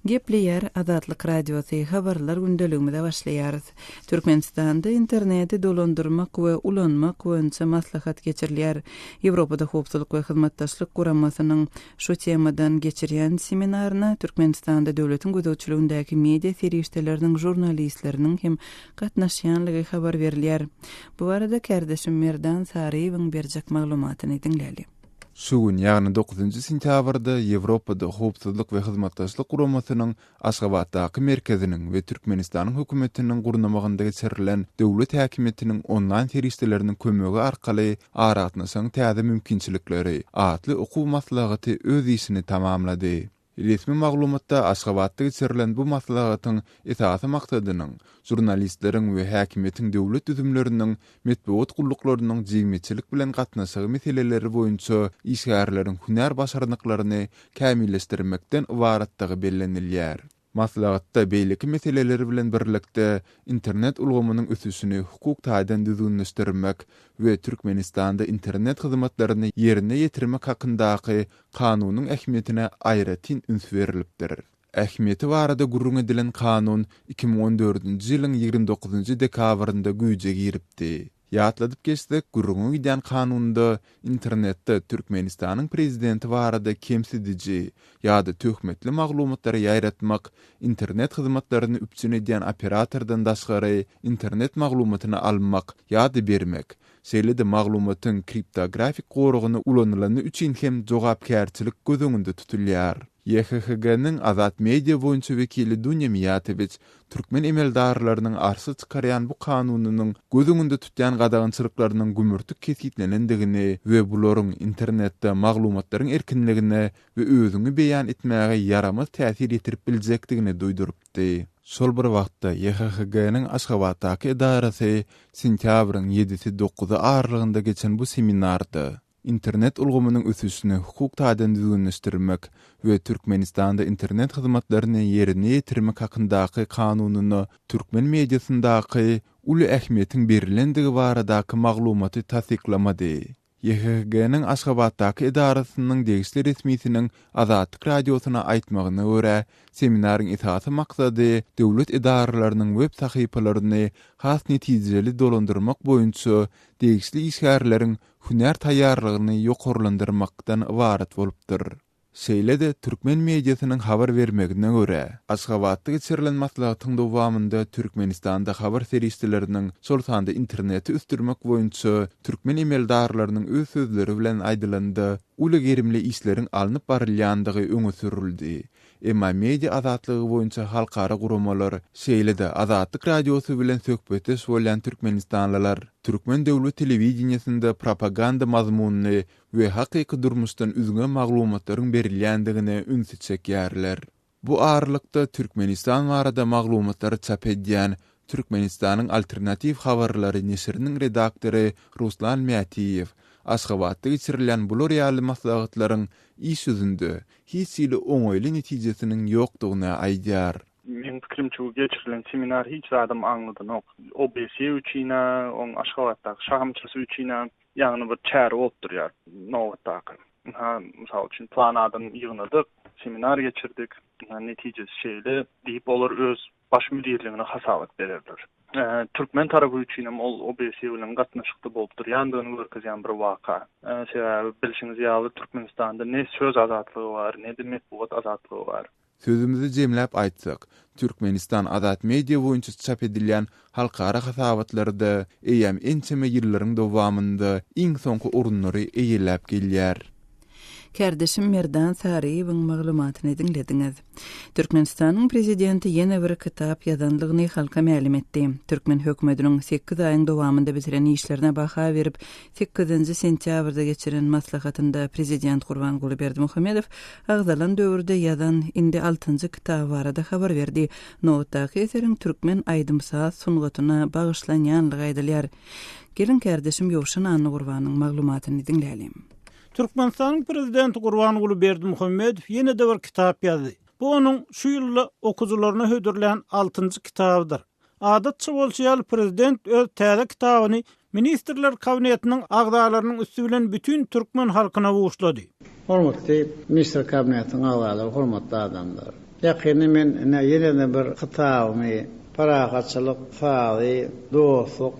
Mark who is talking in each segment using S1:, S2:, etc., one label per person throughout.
S1: Gepleyer Azatlyk Radiosu habarlar gündeliginde başlaýar. Türkmenistanda interneti dolandyrmak we ulanmak boýunça maslahat geçirilýär. Ýewropada howpsuzlyk we hyzmatdaşlyk guramasynyň şu temadan geçirýän seminaryna Türkmenistanda döwletiň gözegçiligindäki media serişdeleriniň jurnalistleriniň hem gatnaşýanlygy habar berilýär. Bu arada kardeşim Merdan Saryýewiň berjek maglumatyny dinläli.
S2: Şugun ýagny 9-njy sentýabrda Ýewropada howpsuzlyk we hyzmatdaşlyk guramasynyň Aşgabatdaky merkeziniň we Türkmenistanyň hökümetiniň gurnamagynda geçirilen döwlet häkimetiniň onlaýn serişdeleriniň kömegi arkaly aratnasyň täze mümkinçilikleri atly okuw maslahaty öz işini tamamlady. Resmi maglumatda Aşgabatda geçirilen bu maslahatyň esasy maksadynyň jurnalistleriň we häkimetiň döwlet düzümleriniň medeniýet gullyklarynyň jigmeçilik bilen gatnaşygy meseleleri boýunça işgärleriň hünär başarnyklaryny kämilleşdirmekden ibaratdygy bellenilýär. Maslahatda beýleki meseleleri bilen birlikde internet ulgamynyň ösüşini hukuk taýdan düzgünleşdirmek we Türkmenistanda internet hyzmatlaryny ýerine ýetirmek hakyndaky kanunyň ähmiýetine aýratyn üns berilipdir. Ähmiýeti barada gurrun edilen kanun 2014-nji ýylyň 29-njy dekabrynda güýje giripdi. Ýatladyp geçsek, gurrun giden kanunda internetde Türkmenistanyň prezidenti barada kemsidici ýa-da töhmetli maglumatlary ýaýratmak, internet hyzmatlaryny üpçün edýän operatordan daşgary internet maglumatyny almak ýa-da bermek, şeýle-de maglumatyň kriptografik gorugyny ulanylany üçin hem jogapkärçilik gözüňünde tutulýar. YHHG-niň Azat Media boýunça wekili Dunya Miyatewicz türkmen emeldarlarynyň arsy çykarýan bu kanunynyň gözüňünde tutýan gadagynçylyklarynyň gümürtük kesitlenendigini we bularyň internetde maglumatlaryň erkinligine we özüňi beýan etmäge yaramaz täsir ýetirip biljekdigini duýdurypdy. Şol bir wagtda YHHG-niň Aşgabatdaky edarasy sentýabryň 7-9 aralygynda geçen bu seminarda internet ulgamynyň ösüşini hukuk taýdan düzgünleşdirmek we Türkmenistanda internet hyzmatlaryny ýerine ýetirmek hakyndaky kanunyny türkmen mediasyndaky uly ähmiýetiň berilendigi baradaky maglumaty tasdiklamady. YHG-niň Aşgabatdaky edarasynyň degişli resmiýetiniň Azatlyk Radiosyna aýtmagyna görä, seminaryň esasy maksady döwlet edaralarynyň web sahypalaryny has netijeli dolandyrmak boýunça degişli işgärleriň hünär taýýarlygyny ýokarlandyrmakdan ibaret bolupdyr. Şeýle-de türkmen mediasynyň habar bermegine görä, Aşgabatda geçirilen maslahatyň dowamında Türkmenistanda habar serişdeleriniň şol sanda interneti üstürmek boýunça türkmen emeldarlarynyň öz sözleri bilen aýdylandy, uly gerimli işleriň alınıp barylýandygy öňe sürildi. Emma media azatlygy boýunça halkara guramalar, şeýle-de Azatlyk Radiosy bilen söhbetdeş bolýan türkmenistanlylar türkmen döwlet telewizionyasynda propaganda mazmunyny we hakyky durmuşdan üzgün maglumatlaryň berilýändigine üns çekýärler. Bu aralykda Türkmenistan barada maglumatlary çap edýän Türkmenistanyň alternativ habarlary neşriniň redaktory Ruslan Miatiyev Aşgabatda geçirilen bu real maslahatlaryň iş yüzünde hiç ýyly oňaýly netijesiniň ýokdugyna aýdýar.
S3: Men pikirimçe bu geçirilen seminar hiç adam anladynok. OBS üçine, on Aşgabatdaky şahamçysy üçine ýagny bir çäre bolup durýar. Nowatdaky. Mysal üçin planadan ýygnadyk, seminar geçirdik. Netijesi şeýle diýip olar öz baş müdirligine hasabat bererler. Türkmen tarafı üçin ol OBS bilen gatnaşykda bolup durýandygyny görkezýän bir waka. Sebäbi bilişiňiz ýaly Türkmenistanda ne söz azatlygy bar, ne de medeniýet azatlygy bar.
S2: Sözümüzi jemläp aýtsak, Türkmenistan Azat Media boýunça çap edilýän halkara hasabatlarda eýem ençeme ýyllaryň dowamında iň soňky orunlary eýelläp gelýär.
S1: Kardeşim Merdan Saryýewiň maglumatyny dinlediňiz. Türkmenistanyň prezidenti ýene bir kitap ýazanlygyny halka ma'lum etdi. Türkmen hökümetiniň 8 aýyň dowamında bitiren işlerine baha berip 8-nji sentýabrda geçiren maslahatynda prezident Gurbanguly Berdimuhammedow agzalan döwürde ýazan indi 6-njy kitap barada habar berdi. Nowatdaky eseriň türkmen aýdymsaz sungatyna bagyşlanýanlygy aýdylýar. Gelin kardeşim Ýowşan Anny Gurbanyň maglumatyny dinlälim.
S4: Türkmenistanyň prezidenti Gurbanguly Berdimuhammedow ýene de bir kitap ýazdy. Bu onuň şu ýyly okuwçylaryna hödürlen 6-njy kitabydyr. Adatça bolýan prezident öz täze kitabyny Ministrler Kabinetiniň agdalarynyň üstü bilen bütün türkmen halkyna buguşlady.
S5: Hormatly Minister Kabinetiniň agdalary, hormatly adamlar. Yakini men yine de bir kıtavmi, parakatçılık, fâli, dostluk,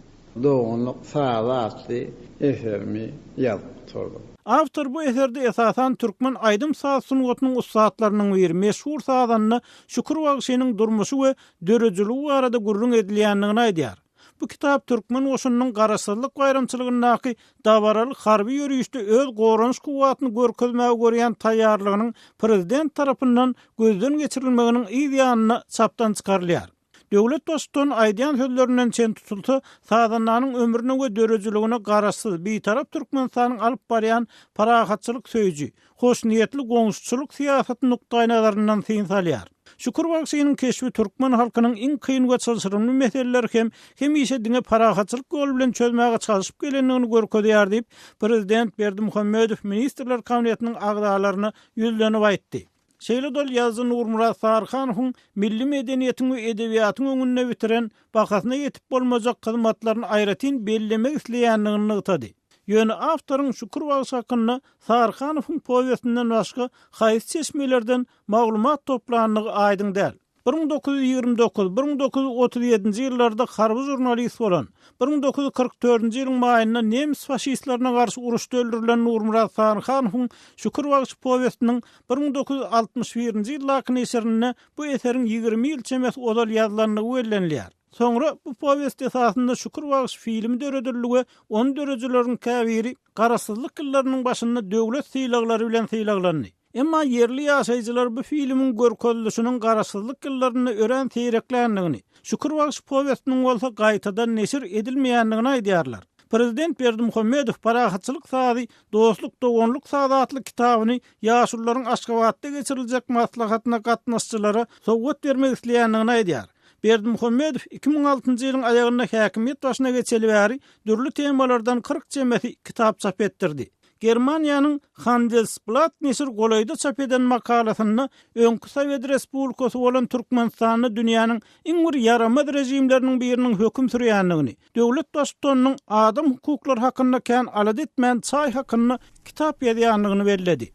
S5: doğunluk, sağlatlı, efemi yaptırdım.
S4: Awtor bu eserde esasan türkmen aydym saat sungatynyň ustaatlarynyň biri meşhur saatanyny Şükür Bagşynyň durmuşy we dörejiligi barada gurrun edilýändigini aýdýar. Bu kitap türkmen oşunyň garaşsyzlyk gaýramçylygynaky dabaralyk harby ýörüýüşde öz goranç kuwatyny görkezmäge görýän taýýarlygynyň prezident tarapyndan gözden geçirilmeginiň ideýanyny çapdan çykarylýar. Döwlet dostun aýdýan sözlerinden çen tutulsa, saadanyň ömrüne we dörejiligine garaşsyz beýtarap Türkmenistanyň alyp barýan parahatçylyk söýji, hoş niýetli goňuşçylyk siýasaty nukdaý nazaryndan syn salýar. Şükür Bagşynyň keşfi türkmen halkynyň iň kyn we çylşyrymly meseleleri hemişe diňe parahatçylyk gol bilen çözmäge çalyşyp gelendigini görkezýär diýip Prezident Berdimuhammedow Ministrler Kabinetiniň agdalaryna ýüzlenip aýtdy. Şeýle dol ýazgy Nurmurat Sarhanowyň milli medeniýetiň we edebiýatyň öňünde bitiren bakasyna ýetip bolmajak hyzmatlaryny aýratyn bellemek isleýändigini ýytady. Ýöne awtoryň Şükür Bagşy hakkynda Sarhanowyň powestinden başga haýsy çeşmelerden maglumat toplanýany aýdyň däl. 1929-1937 ýyllarda harby jurnalist bolan, 1944 ýylyň maýynda nemis faşistlerine garşy uruşda öldürilen Nurmurat Sarhanowyň Şükür Bagşy powestiniň 1961 ýyllaky eserine bu eseriň 20 ýyl çemes odal ýazylanyny wellenilýär. Sonra bu powest esasında Şükür Bagşy filmi dörediligi, onu dörejilerin käbiri garaşsyzlyk ýyllarynyň başynda döwlet syýlaglary bilen syýlaglandy. Emma yerli ýaşaýjylar bu filmiň görkezilişiniň garaşsyzlyk ýyllaryny ören teýreklendigini, Şükür Bagşy powestiniň bolsa gaýtadan neşir edilmeýändigini aýdýarlar. Prezident Berdimuhammedow parahatçylyk saady, dostluk, dogonluk sadatly kitabyny ýaşullaryň Aşgabatda geçiriljek maslahatyna gatnaşçylara sowgat bermek isleýändigini aýdýar. Berdimuhammedow 2006-njy ýylyň aýagynda häkimiýet başyna geçeli bäri dürli temalardan 40 jemeti kitap çap etdirdi. Germaniýanyň Handelsblatt nesir golayda çap eden makalasyny öňkü Sowet Respublikasy bolan Türkmenistany dünýäniň iň bir yaramaz rejimleriniň biriniň höküm sürýändigini, döwlet dostlarynyň adam hukuklary hakynda kän alad etmän çay hakynda kitap ýazýandygyny bellädi.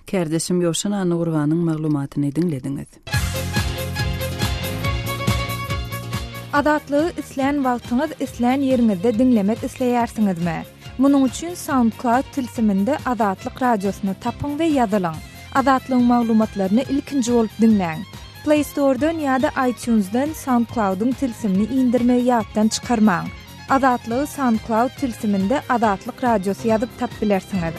S1: Kärdeşim Ýowşan Anugurwanyň maglumatyny dinlediňiz.
S6: Adatlygy isleýän wagtyňyz isleýän ýeriňizde dinlemek isleýärsiňizmi? Munuň üçin SoundCloud tilsiminde Adatlyk radiosyny tapyň we ýazylaň. Adatlyň maglumatlaryny ilkinji bolup dinläň. Play Store'dan ýa-da iTunes'dan SoundCloud'un tilsimini indirme ýatdan çykarmaň. Adatlygy SoundCloud tilsiminde Adatlyk radiosy ýazyp tap bilersiňiz.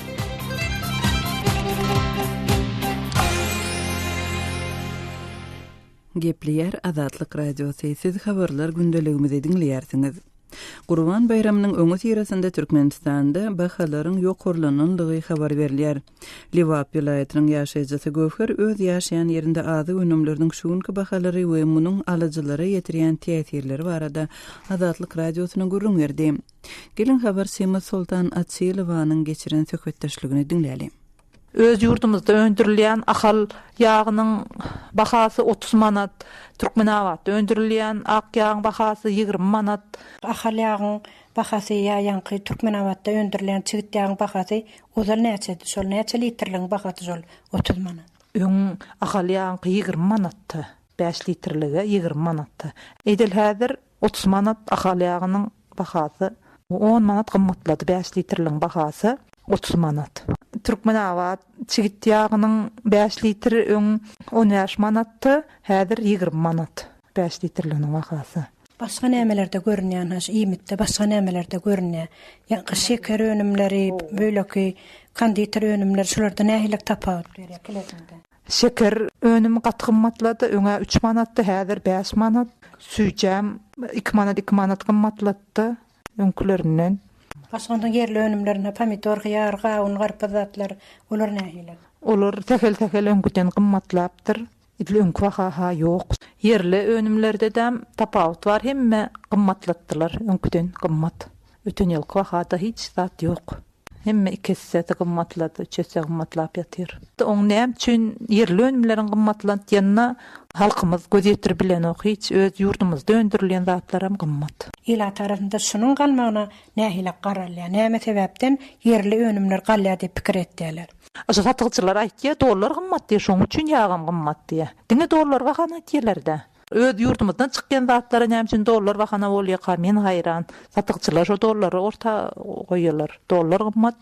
S1: Gepleyer Adatlyk radiosy, siz habarlar gündeligimizi dinleýärsiňiz. Gurban bayramynyň öňü ýerinde Türkmenistanda bahalaryň ýokurlananlygy habar berilýär. Liwap vilayatynyň ýaşaýjysy Göwher öz ýaşaýan ýerinde azy önümleriniň şuňky bahalary we munyň alyjylara ýetirýän täsirleri barada Adatlyk radiosyna gurrun berdi. Gelin habar Sema Sultan Atsilowanyň geçiren söhbetdeşligini dinläýäli.
S7: Öz ýurtumyzda öndürilýän ahal ýagynyň bahasy 30 manat, Türkmenawatda öndürilýän ak ýagyň bahasy 20 manat.
S8: Ahal ýagyň bahasy ýaňky Türkmenawatda öndürilýän çigit ýagyň bahasy ozal näçe, şol näçe litrliň bahasy şol 30 manat.
S7: Öň ahal ýaňky 20 manatty, 5 litrligi 20 manatty. Edil häzir 30 manat ahal ýagynyň bahasy 10 manat gymmatlady, 5 litrliň bahasy 30 manat. Türkmenawat çigit ýagynyň 5 litr öň 10 manatty, häzir 20 manat 5 litrliň bahasy.
S8: Başga nämelerde görünýän haş iýmitde, başga nämelerde görünýär. Ýa-ni şeker önümleri, böleki konditer önümleri şularda nähilek tapawut berýär.
S7: Şeker önümi gat gymmatlady, öňe 3 manatty, häzir 5 manat. Süýjem 2 manat gymmatlatdy öňkülerinden.
S8: Başgandan yerli önümlerine pomidor, ýar, gawn, garpazatlar, olar nähilek?
S7: Olar tekel öňküden gymmatlapdyr. Idil öňkü baha ýok. Yerli önümlerde dem tapawut bar, hemme gymmatlatdylar, öňküden gymmat. Öten ýylky bahada hiç zat ýok. Hemme ikisi de gımmatladı, çese gımmatlap yatır. Oň näme üçin yerli önümlerin gımmatlandy ýanyna halkymyz göz ýetir bilen hiç öz ýurdumyzda öndürilen zatlaram gymmat.
S8: Ila tarafında şunun galmagyna nähile garalýar. Näme sebäpden yerli önümler galýar diýip pikir etdiler.
S7: Aşa satygçylar aýtdy, dollar gymmat diýe, şoň üçin ýagam gymmat diýe. Diňe dollar bahana diýerler-de. Öz ýurdumyzdan çykkan zatlara näme üçin dollar bahana bolýar? Men hayran. Satygçylar şo dollary orta goýýarlar. Dollar gymmat,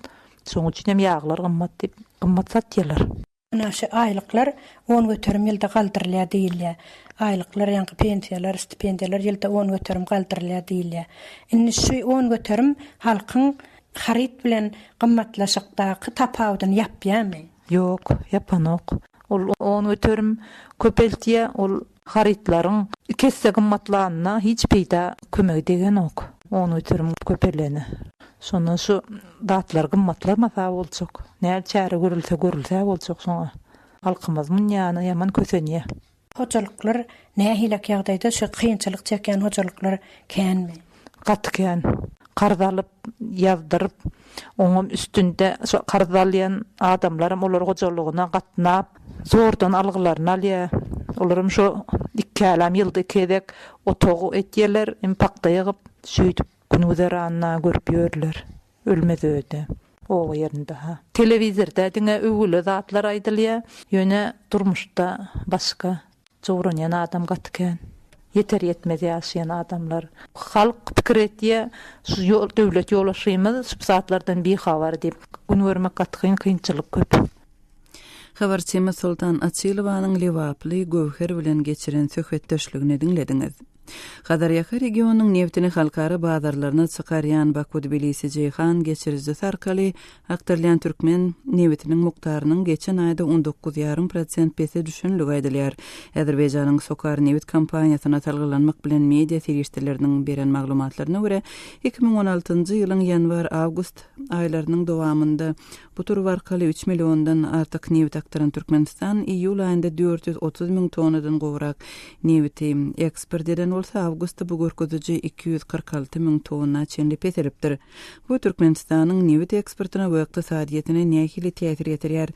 S7: şoň üçin hem ýaglar gymmat diýip gymmat satýarlar.
S8: Naşy aýlyklar 10 göterim ýylda galdyrylýar diýilýär. Aýlyklar ýa-ni pensiýalar, stipendiýalar ýylda 10 göterim galdyrylýar diýilýär. Indi şu 10 göterim halkyň harit bilen gymmatlaşykdaky tapawdyny ýapýarmy?
S7: Yok, yapanok. Ol 10 göterim köpeltiýe, ol haritlaryň kesse gymmatlanyna hiç peýda kömek degen ok. 10 göterim köpeleni. Şondan şu datlar gymmatlamasa boljak. Näme çäre görülse boljak şoňa. Halkymyz munýany ýaman kösenýär.
S8: Hojalyklar nähile ýagdaýda şu kynçylyk çeken hojalyklar känmi?
S7: Gatken qardalyp ýazdyryp oňam üstünde şu qardalýan adamlarym olar hojalygyna gatnap zordan algylaryny alýar. Olarum şu 2 alam ýylda kedek otogu etýärler, impakta ýygyp şüýdüp günüderanna görüp ýörler. Ölmez öde. O ýerinde ha. Telewizorda diňe öwüle zatlar aýdylýar. Ýöne durmuşda başga jowranýan adam gatken. Yeter yetmez ýaşaýan adamlar. Halk pikir etýär, şu döwlet ýolaşymyz şu zatlardan bihabar diýip gün görmek gatgyn kynçylyk köp.
S1: Habarçymy Sultan Açylowanyň Liwaply Gowher bilen geçiren söhbetdeşligini dinlediňiz. Gadarýaka regionunyň neftini halkara bazarlaryna çykarýan Baku Tbilisi Ceyhan geçirizde sarkaly aktarlayan türkmen neftiniň mukdarynyň geçen aýda 19,5% pese düşenligi aýdylýar. Azerbaýjanyň Sokar neft kompaniýasyna talgylanmak bilen media serişleriniň beren maglumatlaryna görä 2016-njy ýylyň ýanwar-awgust aýlarynyň dowamında bu tur warkaly 3 milliondan artyk neft aktaran Türkmenistan iýul aýynda 430 000 tonnadan gowrak nefti eksport eden bolsa awgustda bu görkeziji 246 000 tonna çenli peseripdir. Bu Türkmenistanyň neft eksportyna we ykdysadyetine nähili täsir etýär.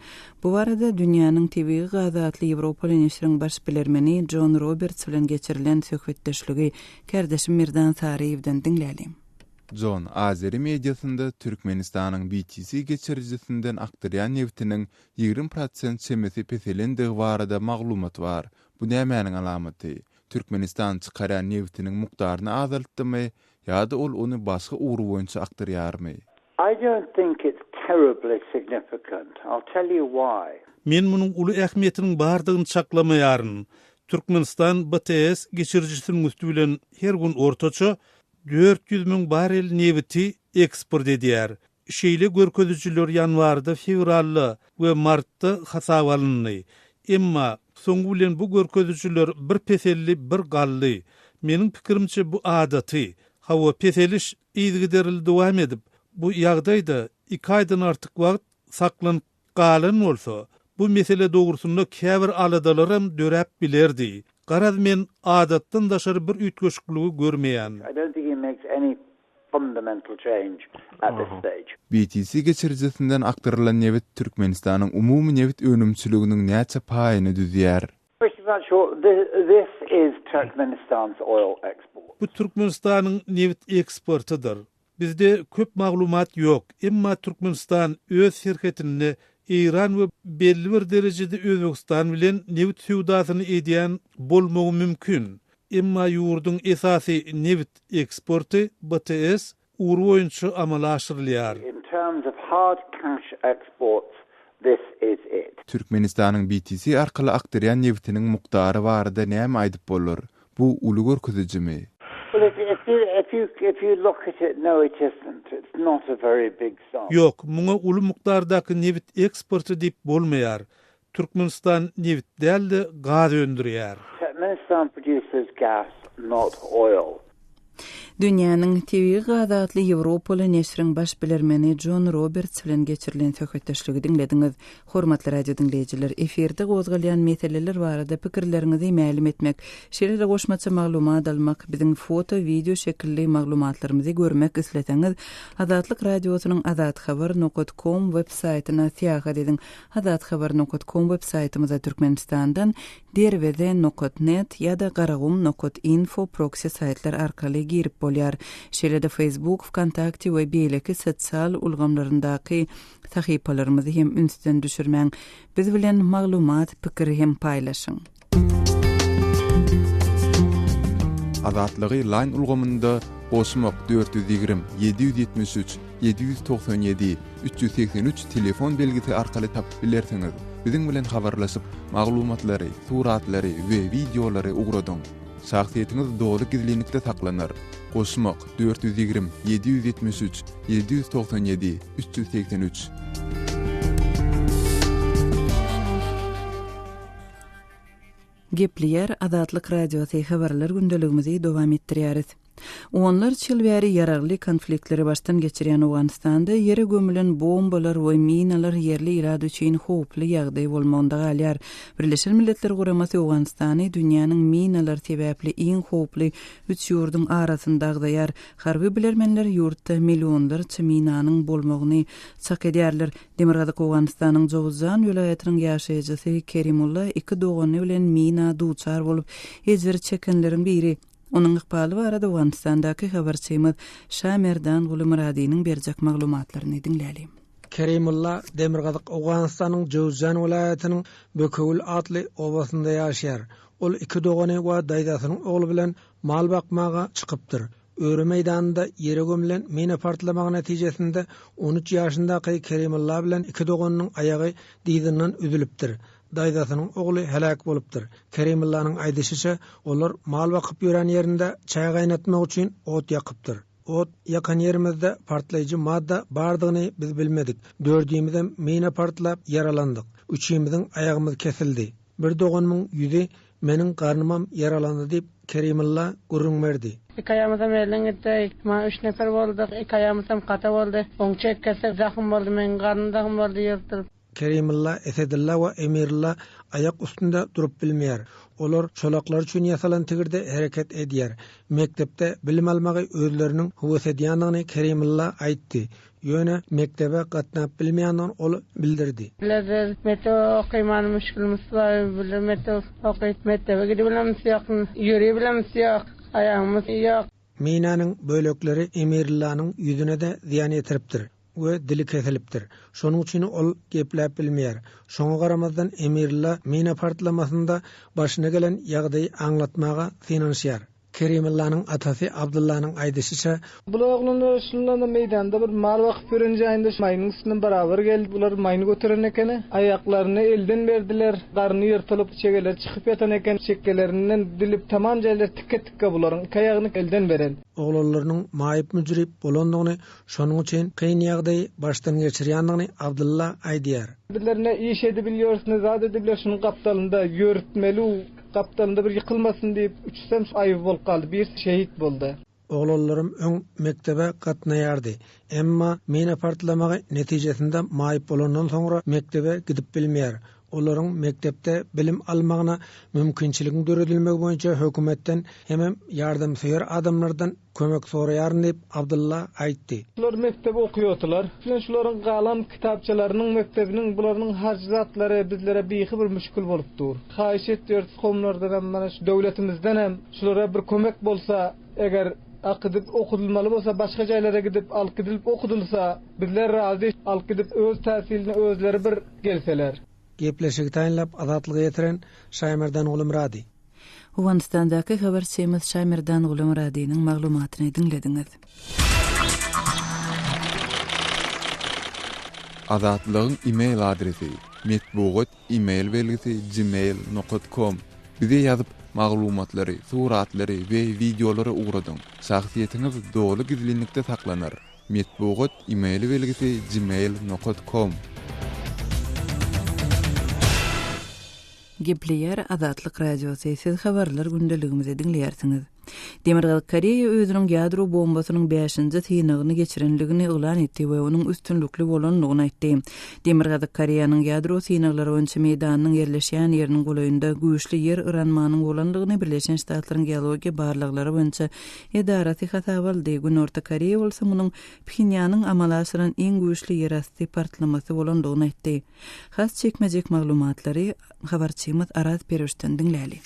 S1: Bu barada dünýäniň tebii gazatly Ýewropa neşriň baş bilermeni John Roberts bilen geçirilen söhbetdeşligi kardeşim Mirdan Saryewden dinlälim.
S2: John, Azeri mediasynda Türkmenistanyň BTC geçirijisinden aktaryan neftiniň 20% çemesi peselendigi barada maglumat bar. Bu nämäniň alamaty? Türkmenistan çykaran neftiniň mukdaryny azaltdymy ýa-da ol onu başga uğru boýunça aktarýarmy?
S9: I don't think it's terribly significant. I'll tell you why.
S4: Men munyň uly ähmiýetiniň bardygyny çaklamaýaryn. Türkmenistan BTS geçirijisiniň üstü bilen her gün ortaça 400 000 barel nefti eksport edýär. Şeýle görkezüjüler ýanwarda, fevralda we martda hasap alındy. Emma soňgu bilen bu görkezüjüler bir peselli, bir gally. Meniň pikirimçe bu adaty. Hawa peseliş ýygyderildi dowam edip, bu ýagdaýda 2 aýdan artyk wagt saklanyp galan bolsa, bu mesele dogrusunda käbir aladalarym dörep bilerdi. Garaz men adatdan daşary bir ütgeşikliği görmeýän.
S9: I don't think it makes any fundamental change at this stage.
S2: BTC geçirijisinden aktarılan neft Türkmenistanyň umumy neft önümçiliginiň näçe paýyny düzýär?
S9: First of all, this is Turkmenistan's oil export.
S4: Bu Türkmenistanyň neft eksportydyr. Bizde köp maglumat ýok. Emma Türkmenistan öz şirketini İran we belli bir derejede Özbegistan bilen neft suwdasyny edýän bolmagy mümkin. Emma ýurdun esasy neft eksporty BTS uğru boýunça amala aşyrylýar.
S9: In terms of hard cash exports, this is it.
S2: Türkmenistanyň BTC arkaly aktaryan neftiniň mukdary barada näme aýdyp bolar? Bu uly görkezijimi?
S9: Well, if you look at it, no, it isn't. It's not a very big sum.
S4: Yok, muňa uly mukdardaky neft eksporty diýip bolmaýar. Türkmenistan neft däldi gaz öndürýär.
S9: Turkmenistan produces gas, not oil.
S1: Dünýäniň TV gadatly Ýewropaly neşriň baş bilermeni John Roberts bilen geçirilen söhbetdeşligi dinlediňiz. Hormatly radio dinleýijiler, eferde gozgalýan meseleler barada pikirleriňizi ma'lum etmek, şeýle goşmaça maglumat almak, biziň foto, video şekilli maglumatlarymyzy görmek isleseňiz, Azatlyk radiosynyň azathabar.com websaýtyna täýär ediň. azathabar.com websaýtymyza Türkmenistandan derweden.net ýa-da garagum.info proxy saýtlar arkaly girip bolýar. Şeýle-de Facebook, Wkontakte we beýleki sosial ulgamlaryndaky sahypalarymyzy hem ünsden düşürmäň. Biz bilen maglumat, pikir hem paýlaşyň.
S2: Azatlygy line ulgamynda Osmak 420 773 797 383 telefon belgisi arkaly tapyp bilersiňiz. Biziň bilen habarlaşyp maglumatlary, suratlary we videolary ugradaň. Şahsiýetiňiz dogry gizlilikde saklanar. Osmak 420 773 797 383.
S1: Gepleýär Azatlyk radiosy habarlar gündeligimizi dowam etdirýäris. Onlar çylbäri ýaragly konfliktleri baştan geçirýän Awganistanda ýere gömülen bombalar we minalar ýerli irade üçin howply ýagdaý bolmagynda galýar. Birleşen Milletler Guramasy Awganistany dünýäniň minalar sebäpli iň howply 3 ýurdun arasyndagydyar. Harby bilermenler ýurtda millionlarça minanyň bolmagyny çak edýärler. Demirgazyk Awganistanyň Jowzan ýölaýatynyň ýaşaýjysy Kerimulla 2 dogany bilen mina duçar bolup ezber çekenleriň biri. Onun ykbaly barada Awganistandaky habarçymyz Şamerdan Gulumradynyň berjek maglumatlaryny dinläli.
S10: Kerimulla Demirgazyk Awganistanyň Jowzan welaýatynyň Bökewil adly obasynda ýaşaýar. Ol 2 dogany we daýdasynyň ogly bilen mal bakmaga çykypdyr. Öre meýdanynda ýere gömülen mina partlamagy netijesinde 13 ýaşyndaky Kerimulla bilen 2 doganynyň aýagy diýdinden üzülipdir. Daýdasynyň ogly helak bolupdyr. Kerimullanyň aýdyşyça, olar mal bakyp ýören ýerinde çaý gaýnatmak üçin ot ýakypdyr. Ot ýakan ýerimizde partlaýjy madda bardygyny biz bilmedik. 4-ýümizden mina partlap yaralandyk. 3-ýümizden aýagymyz kesildi. Bir doganyň ýüzi meniň garnymam yaralandy diýip Kerimulla gurrunmerdi.
S11: Ikaýamyzam elleňetde, ma 3 nefer boldyk. Ikaýamyzam gata boldy. Oň çekkese zahym boldy, meniň garnymdan boldy ýerdir.
S10: Kerimulla, Esedilla we Emirilla ayak üstünde durup bilmeýär. Olar çolaklar üçin ýasalan tigirde hereket edýär. Mektepde bilim almagy özleriniň howsediýanyny Kerimulla aýtdy. Ýöne mektebe gatnap bilmeýänler ol bildirdi.
S11: Bileler mekdep okuyman müşkülümüz var. Bileler mekdep okuyup mektebe gidebilemiz ýok, ýörebilemiz ýok, aýagymyz ýok.
S10: Minanyň bölekleri Emirillanyň ýüzüne de ziýan ýetiripdir we dili kesilipdir. Şonuň üçin ol gepläp bilmeýär. Şoňa garamazdan Emirilla mina partlamasynda başyna gelen ýagdaýy aňlatmaga finansiýar. Kerimullanyň atasy Abdullanyň aýdyşyça,
S12: "Bu oglanlar şundan meýdanda bir mal wakyp görenjäýinde maýnyň üstüne baraber geldi. Bular maýny götüren ekeni, aýaklaryny elden berdiler, garny ýyrtylyp çegeler çykyp ýatan eken, çekkelerinden dilip tamam jeýler tikke bularyň kaýagyny elden beren.
S10: Oglanlarynyň maýyp müjrip bolandygyny, şonuň üçin kyn ýagdaýy başdan geçirýändigini Abdulla aýdýar.
S12: Bizlerine iş edip biliyorsunuz, zade dibiler şunun kaptalında yörtmeli, kaptalında bir yıkılmasın deyip 300 ayıp bol kaldı, bir şehit boldu.
S10: Oglanlarym öň mektebe gatnaýardy. Emma mina partlamagy netijesinde maýyp bolandan soňra mektebe gidip bilmeýär. Olaryň mektepde bilim almagyna mümkinçiligini göredilmek boýunça hökümetden hem ýardamsewer adamlardan kömek soraýaryn diýip Abdulla aýtdy.
S12: Şular mektebe okuýardylar. Şularyň galam kitapçalarynyň mektebiniň bularynyň harjyzatlary bizlere biýi bir müşkül bolup dur. Haýyş etýärdi komlardan hem mana şu döwletimizden hem şulara bir kömek bolsa, eger akydyp okudylmaly bolsa, başga jaýlara gidip alyp gidilip okudylsa, bizler razy alyp gidip öz täsilini özleri bir gelseler.
S10: Gepleşigi taýinlap azatlygy ýetiren Şaýmerdan Gulumrady.
S1: Awganistandaky habarçymyz Şaýmerdan Gulumradynyň maglumatyny dinlediňiz.
S2: Azatlygyň e-mail adresi metbugat e-mail belgisi gmail.com. Bize ýazyp maglumatlary, suratlary we videolary ugradaň. Şahsiýetiňiz dogry gizlilikde saklanar. Metbugat e-mail belgisi gmail.com. Gepleýär Azatlyk radiosy, siz habarlar gündeligimizi dinleýärsiňiz.
S1: Demirgazyk Koreýa özüniň ýadro bombasynyň 5-nji tynygyny geçirenligini ýylan etdi we onuň üstünlükli bolanlygyny aýtdy. Demirgazyk Koreýanyň ýadro tynyglary boýunça meýdanyň ýerleşýän ýeriniň golaýynda güýçli ýer ýranmanyň bolanlygyny Birleşen Ştatlaryň geologiýa barlyklary boýunça edarasy hatabaldy. Günorta Koreýa bolsa munyň Pxenyanyň amala asyran en güýçli ýer asty partlamasy bolanlygyny aýtdy. Has çekmejek maglumatlary habarçymyz Araz Perişden dinläli.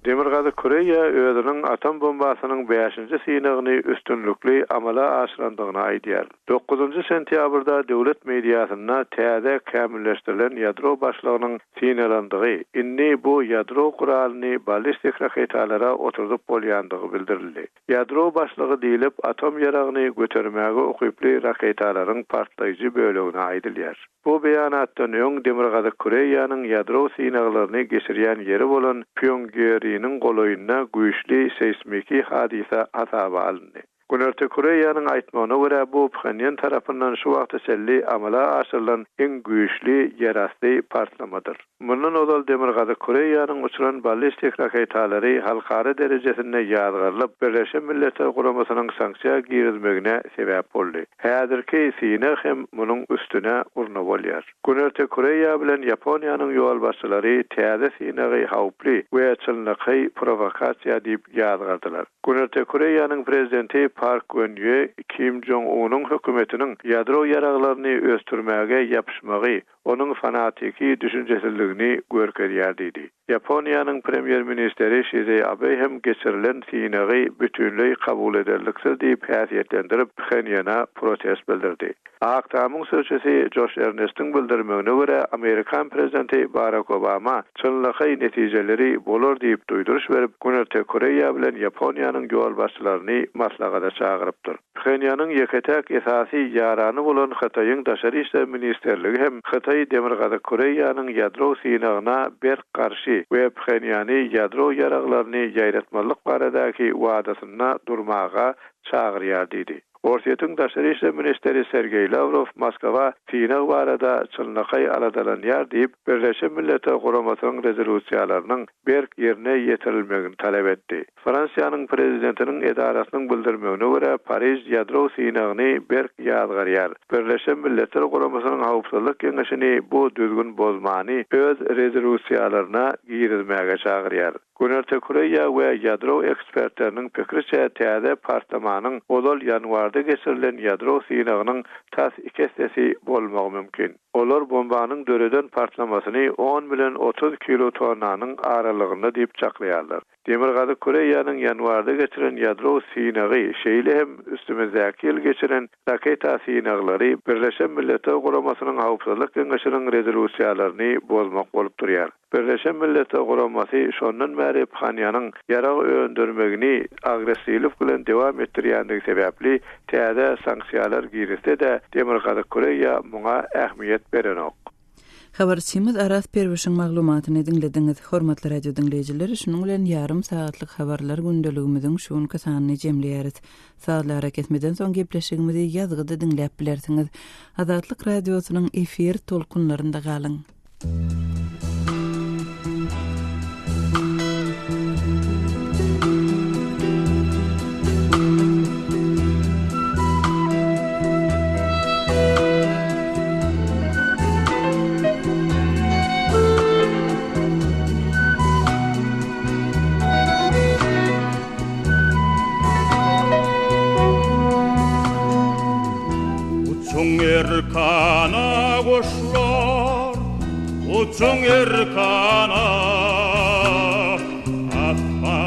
S13: Demirgazyk Koreýa özüniň atom bombasynyň 5-nji synygyny üstünlükli amala aşyrandygyny aýdýar. 9-njy sentýabrda döwlet mediasyna täze kämilleşdirilen ýadro başlygynyň synalandygy, inni bu ýadro guralyny ballistik raketalara oturdup bolýandygy bildirildi. Ýadro başlygy diýilip atom ýaragyny götermäge okyply raketalaryň partlaýjy bölegine aýdylýar. Bu beýanatdan öň Demirgazyk Koreýanyň ýadro synaglaryny geçirýän ýeri bolan Pyongyangnyň golaýyna güýçli seismiki hadisa asaby alındy. Günorta Koreýanyň aýtmagyna görä bu Pxenyan tarapyndan şu wagtda selli amala aşyrylan en güýçli ýerasty partlamadyr. Mundan odal Demirgazyk Koreýanyň uçuran ballistik raketalary halkara derejesinde ýadgarlyp Birleşen Milletler Guramasynyň sanksiýa girizmegine sebäp boldy. Häzirki syna hem munyň üstüne urna bolýar. Günorta Koreýa bilen Ýaponiýanyň ýol başçylary täze synagy hawply we çylnaky provokasiýa diýip ýadgardylar. Günorta Koreýanyň prezidenti Park Geun-hye Kim Jong-unyň hökümetiniň ýadro ýaraglaryny östürmäge ýapyşmagy, onuň fanatiki düşünjeselligini görkezýär diýdi. Ýaponiýanyň premier ministeri Shinzo Abe hem geçirilen synagy bütünlüği kabul ederliksiz diýip häsiýetlendirip Pxenyana protest bildirdi. Aktamyň sözçüsi Josh Earnest'in bildirmegine görä Amerikan prezidenti Barack Obama çylnaky netijeleri bolar diýip duýduruş berip Günorta Koreýa bilen Ýaponiýanyň ýol başçylaryny maslagata çagyrypdyr. Pxenyanyň ýeketäk esasy ýarany bolan Xitoýyň daşary işler ministerligi hem Xitoy Demirgazyk Koreýanyň ýadro synagyna ber garşy we Pxenyany ýadro ýaraglaryny ýaýratmalyk baradaky wadasyna durmaga çagyrýar diýdi. Orsiýetiň daşary işler ministeri Sergey Lavrov Moskwa synag barada çylnaky aladalanýar diýip Birleşen Milletler Guramasynyň rezolýusiýalarynyň berk ýerine ýetirilmegini talap etdi. Fransiýanyň prezidentiniň edarasynyň bildirmegine görä Paris ýadro synagyny berk ýadgarýar. Birleşen Milletler Guramasynyň hawpsuzlyk keňeşini bu düzgün bozmany öz rezolýusiýalaryna girizmäge çagyrýar. Günorta Koreýa we ýadro ekspertleriniň pikiriçe täze partlamanyň olal ýanwarda geçirilen ýadro synagynyň tas 2 hissesi bolmagy mümkin. Olar bombanyň döreden partlamasyny 10 bilen 30 kilotonnanyň aralygyna diýip çaklaýarlar. Demirgazyk Koreýanyň ýanwarda geçirilen ýadro synagy şeýle hem üstümizdäki ýyl geçiren raketa synaglary Birleşen Milletler Guramasynyň hawpsuzlyk keňeşiniň rezolýusiýalaryny bozmak bolup durýar. Birleşen Milletler Guramasy şondan bäri Pxenyanyň ýarag öndürmegini agressiwlik bilen dowam etdirýändigi sebäpli täze sanksiýalar girizse de Demirgazyk Koreýa muňa ähmiýet berenok.
S1: Habarçymyz Araz Perişden maglumatyny dinlediňiz. Hormatly radio dinleýijileri, şunuň bilen ýarym saatlyk habarlar gündeligimiziň şuň kasanyny jemleýäris. Saatlara ketmeden soň gepleşigimizi ýazgyda dinläp bilersiňiz. Azatlyk radiosynyň efir tolkunlarynda galyň.
S14: Erkana goşlar, uçun erkana, atma